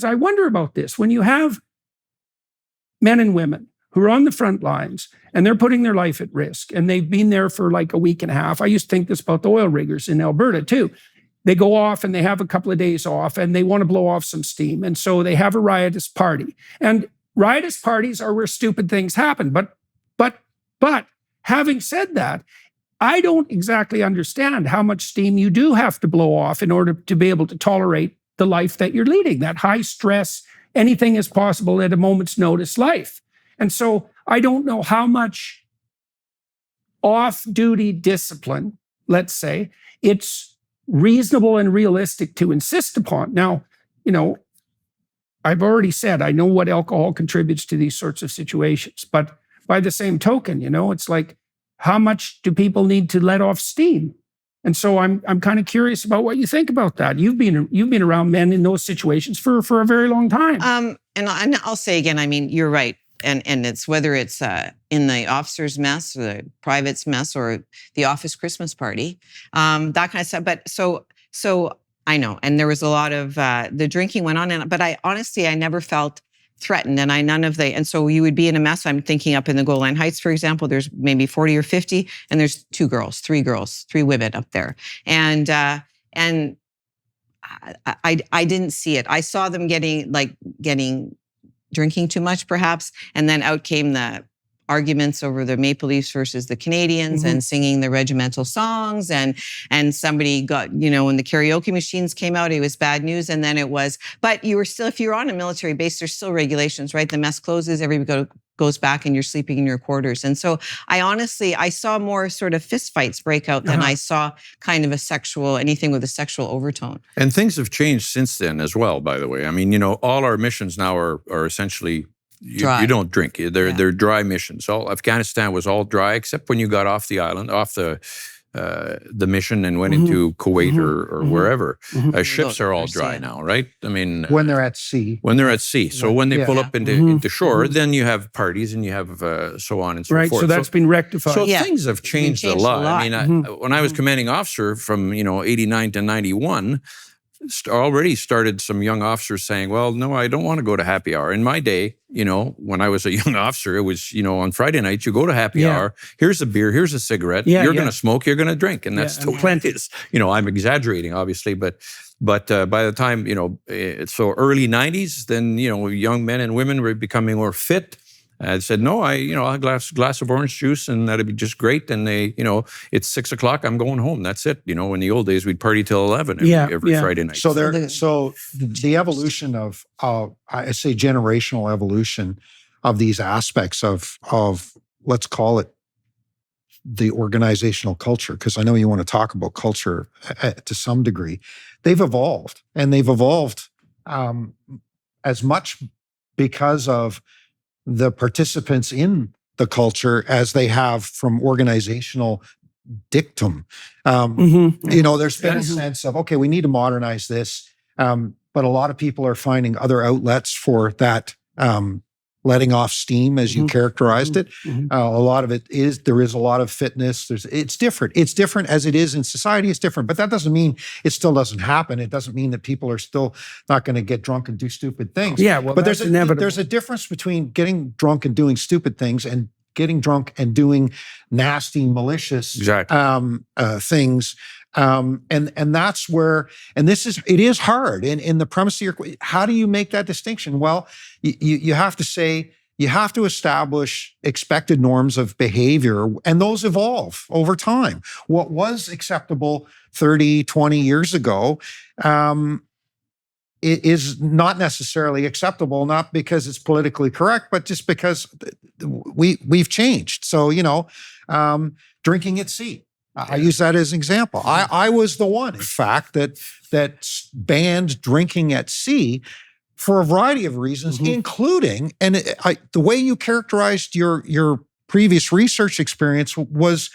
I wonder about this. When you have men and women who are on the front lines and they're putting their life at risk and they've been there for like a week and a half. I used to think this about the oil riggers in Alberta too. They go off and they have a couple of days off and they want to blow off some steam. And so they have a riotous party. And riotous parties are where stupid things happen. But having said that, I don't exactly understand how much steam you do have to blow off in order to be able to tolerate the life that you're leading, that high stress, anything is possible at a moment's notice life. And so I don't know how much off-duty discipline, let's say, it's reasonable and realistic to insist upon. Now, I've already said, I know what alcohol contributes to these sorts of situations, but by the same token, it's like, how much do people need to let off steam? And so I'm kind of curious about what you think about that. You've been around men in those situations for a very long time. And I'll say again, I mean, you're right. And it's whether it's in the officer's mess or the private's mess or the office Christmas party, that kind of stuff. But so I know, and there was a lot of the drinking went on, but I honestly never felt threatened, and so you would be in a mess. I'm thinking up in the Golan Heights, for example, there's maybe 40 or 50, and there's three women up there, and I didn't see it. I saw them drinking too much, perhaps, and then out came the arguments over the Maple Leafs versus the Canadians, and singing the regimental songs, and somebody got, when the karaoke machines came out, it was bad news, and then it was, but you were still, if you're on a military base, there's still regulations, right? The mess closes, everybody goes back and you're sleeping in your quarters. And so I saw more sort of fist fights break out than I saw kind of anything with a sexual overtone. And things have changed since then as well, by the way. I mean, all our missions now are essentially, you don't drink. They're dry missions. Afghanistan was all dry, except when you got off the island, off the mission and went into Kuwait or wherever. Ships are all dry now, right? I mean, when they're at sea. So when they pull up into shore, then you have parties and you have so on and so forth. Right, so that's been rectified. So things have changed a lot. I mean, when I was commanding officer from 89 to 91, already started some young officers saying, well, no, I don't want to go to happy hour. In my day, when I was a young officer, it was, on Friday night, you go to happy hour, here's a beer, here's a cigarette, you're going to smoke, you're going to drink. And that's plenty. I'm exaggerating, obviously, but by the time, so early 90s, then, young men and women were becoming more fit. I said, no, I'll have a glass of orange juice and that'd be just great. And they, it's 6 o'clock, I'm going home. That's it. In the old days, we'd party till 11 every Friday night. So the evolution of I say generational evolution of these aspects of let's call it the organizational culture, because I know you want to talk about culture to some degree. They've evolved, and they've evolved as much because of the participants in the culture as they have from organizational dictum. There's been a sense of, okay, we need to modernize this. But a lot of people are finding other outlets for that letting off steam, as you characterized it. A lot of it is, there is a lot of fitness. It's different. It's different as it is in society. It's different, but that doesn't mean it still doesn't happen. It doesn't mean that people are still not going to get drunk and do stupid things. Yeah, well, but that's inevitable. There's a difference between getting drunk and doing stupid things and getting drunk and doing nasty, malicious things. And that's where, and it is hard in the premise of your, how do you make that distinction? Well, you have to say, you have to establish expected norms of behavior, and those evolve over time. What was acceptable 30, 20 years ago, it is not necessarily acceptable, not because it's politically correct, but just because we've changed. So, drinking at sea. I use that as an example. I was the one, in fact, that banned drinking at sea for a variety of reasons, including, and the way you characterized your previous research experience was,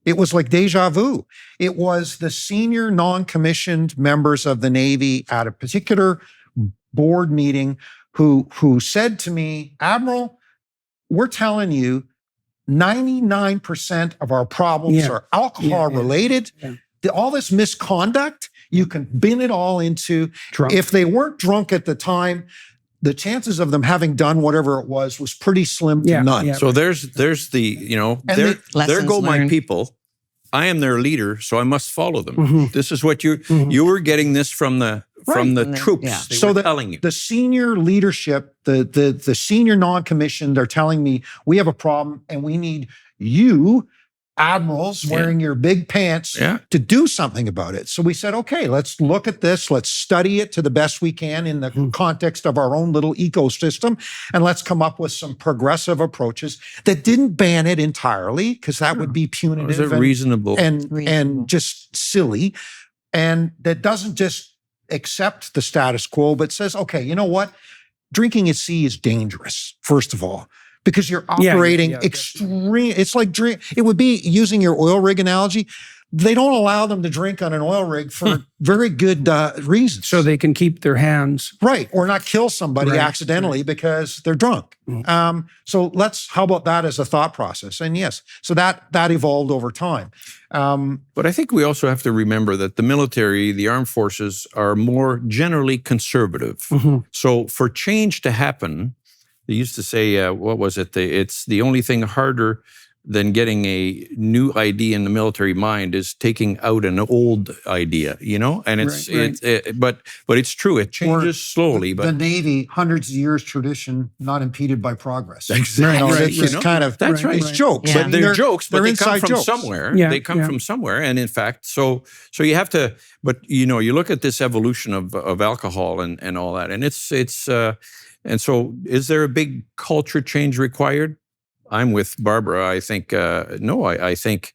it was like deja vu. It was the senior non-commissioned members of the Navy at a particular board meeting who said to me, Admiral, we're telling you 99% of our problems are alcohol related. all this misconduct, you can bin it all into Drunk. if they weren't drunk at the time, the chances of them having done whatever it was pretty slim to none. Yeah. So there's the, there Lessons go my learned. people. I am their leader, so I must follow them. Mhm. This is what you were getting this from the troops. Yeah. They So were telling you. The senior leadership, the senior non-commissioned, they're telling me we have a problem and we need you, admirals wearing your big pants, to do something about it. So we said, okay, let's look at this. Let's study it to the best we can in the context of our own little ecosystem. And let's come up with some progressive approaches that didn't ban it entirely, because that would be punitive Is it reasonable? and just silly. And that doesn't just accept the status quo, but says, okay, you know what? Drinking at sea is dangerous, first of all, because you're operating extreme. It's like it would be, using your oil rig analogy, they don't allow them to drink on an oil rig for very good reasons. So they can keep their hands. Right. Or not kill somebody accidentally because they're drunk. So how about that as a thought process? And yes, so that evolved over time. But I think we also have to remember that the military, the armed forces, are more generally conservative. So for change to happen, they used to say, what was it? It's the only thing harder than getting a new idea in the military mind is taking out an old idea, And it's but it's true. It changes slowly. But the Navy, hundreds of years tradition, not impeded by progress. Exactly. It's kind of it's jokes. But they're jokes, but they come from jokes. somewhere. Yeah, they come from somewhere, and in fact, so you have to. But you look at this evolution of alcohol and all that, and it's and so is there a big culture change required? I'm with Barbara. I think, no, I think,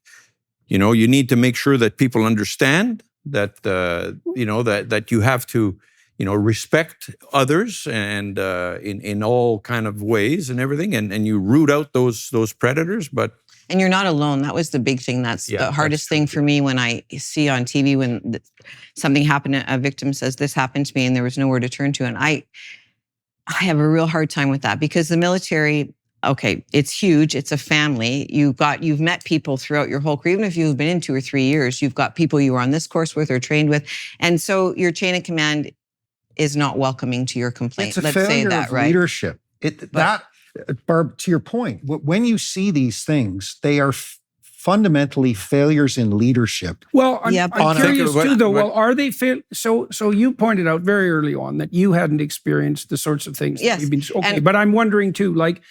you need to make sure that people understand that, that you have to, respect others and in all kind of ways and everything. And you root out those predators, but. And you're not alone. That was the big thing. That's the hardest thing for me when I see on TV when something happened, a victim says, this happened to me and there was nowhere to turn to. And I have a real hard time with that because the military, okay, it's huge. It's a family. You've met people throughout your whole career. Even if you've been in 2 or 3 years, you've got people you were on this course with or trained with. And so your chain of command is not welcoming to your complaint. It's a failure of leadership. Barb, to your point, when you see these things, they are fundamentally failures in leadership. Well, I'm curious too, though. Well, are they so you pointed out very early on that you hadn't experienced the sorts of things that you've been. Okay, but I'm wondering too, like,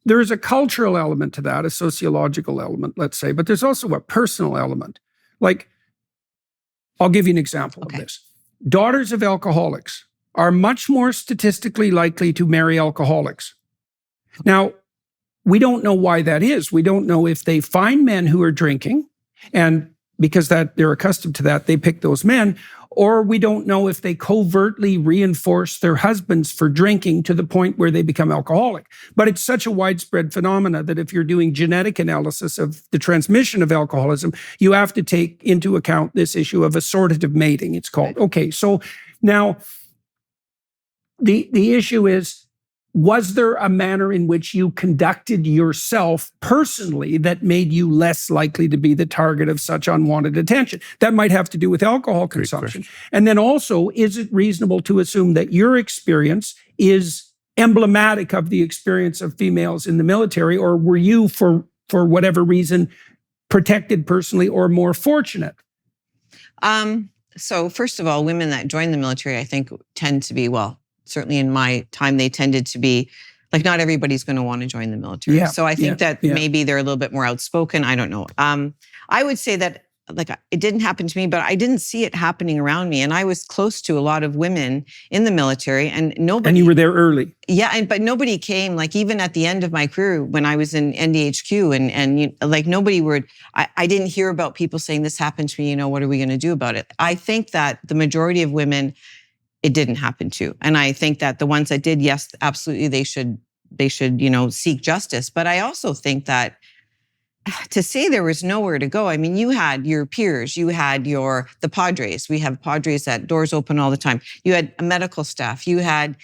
there is a cultural element to that, a sociological element, let's say, but there's also a personal element. Like, I'll give you an example of this. Daughters of alcoholics are much more statistically likely to marry alcoholics. Now, we don't know why that is. We don't know if they find men who are drinking, and because they're accustomed to that, they pick those men, or we don't know if they covertly reinforce their husbands for drinking to the point where they become alcoholic. But it's such a widespread phenomena that if you're doing genetic analysis of the transmission of alcoholism, you have to take into account this issue of assortative mating, it's called. Okay, so now the issue is, was there a manner in which you conducted yourself personally that made you less likely to be the target of such unwanted attention? That might have to do with alcohol consumption. And then also, is it reasonable to assume that your experience is emblematic of the experience of females in the military, or were you, for whatever reason, protected personally or more fortunate? So first of all, women that join the military, I think, tend to be, certainly in my time, they tended to be, like, not everybody's going to want to join the military. So I think that maybe they're a little bit more outspoken. I don't know. I would say that, like, it didn't happen to me, but I didn't see it happening around me. And I was close to a lot of women in the military, and nobody. And you were there early. Yeah, but nobody came. Like, even at the end of my career, when I was in NDHQ, and nobody would. I didn't hear about people saying this happened to me. What are we going to do about it? I think that the majority of women, it didn't happen to. And I think that the ones that did, yes, absolutely, they should, seek justice. But I also think that to say there was nowhere to go, I mean, you had your peers, you had the Padres. We have Padres that doors open all the time. You had a medical staff, you had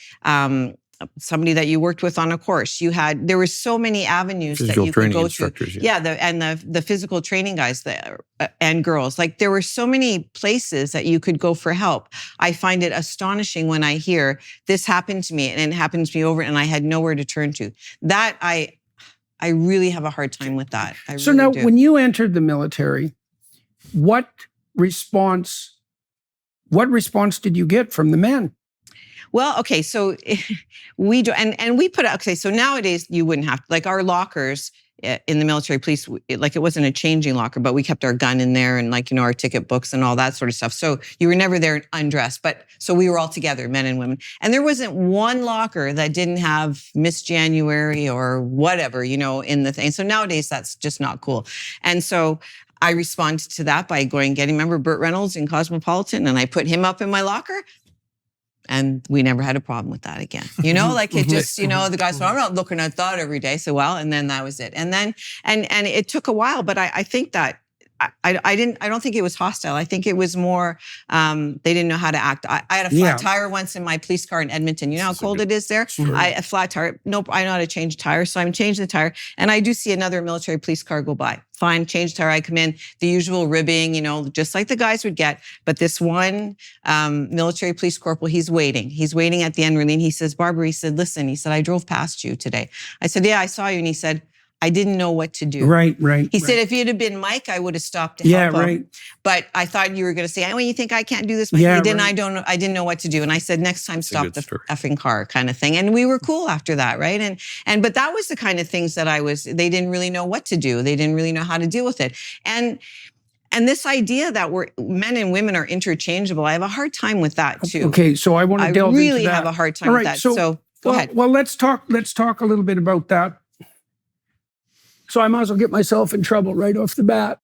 somebody that you worked with on a course. There were so many avenues physical that you could training go instructors, to. Yeah, the physical training guys and girls. Like there were so many places that you could go for help. I find it astonishing when I hear this happened to me and it happened to me over and I had nowhere to turn to. That I really have a hard time with that. So now, when you entered the military, what response did you get from the men? Well, okay, so we do, and we put, okay, so nowadays you wouldn't have, like our lockers in the military police, like it wasn't a changing locker, but we kept our gun in there and like, our ticket books and all that sort of stuff. So you were never there undressed, but so we were all together, men and women. And there wasn't one locker that didn't have Miss January or whatever, in the thing. So nowadays that's just not cool. And so I responded to that by remember Burt Reynolds in Cosmopolitan, and I put him up in my locker. And we never had a problem with that again. Like it just, the guy said, I'm not looking at that every day. So, well, and then that was it. And then, and it took a while, but I think that I don't think it was hostile. I think it was more, they didn't know how to act. I had a flat tire once in my police car in Edmonton. You know how cold it is there? Sure. A flat tire. Nope, I know how to change a tire. So I'm changing the tire. And I do see another military police car go by. Fine, change tire. I come in, the usual ribbing, just like the guys would get. But this one military police corporal, he's waiting. He's waiting at the end, really. And he says, Barbara, he said, listen, he said, I drove past you today. I said, yeah, I saw you. And he said, I didn't know what to do. Right. He said, if it had been Mike, I would have stopped to help him. Right. But I thought you were going to say, you think I can't do this? But Yeah, you didn't. right. I didn't know what to do. And I said, next time, stop the story. effing car kind of thing. And we were cool after that, right? But that was the kind of things that they didn't really know what to do. They didn't really know how to deal with it. And this idea that men and women are interchangeable, I have a hard time with that too. Okay, so I want to delve into that. I really have a hard time with that. So go ahead. Well, let's talk a little bit about that. So I might as well get myself in trouble right off the bat.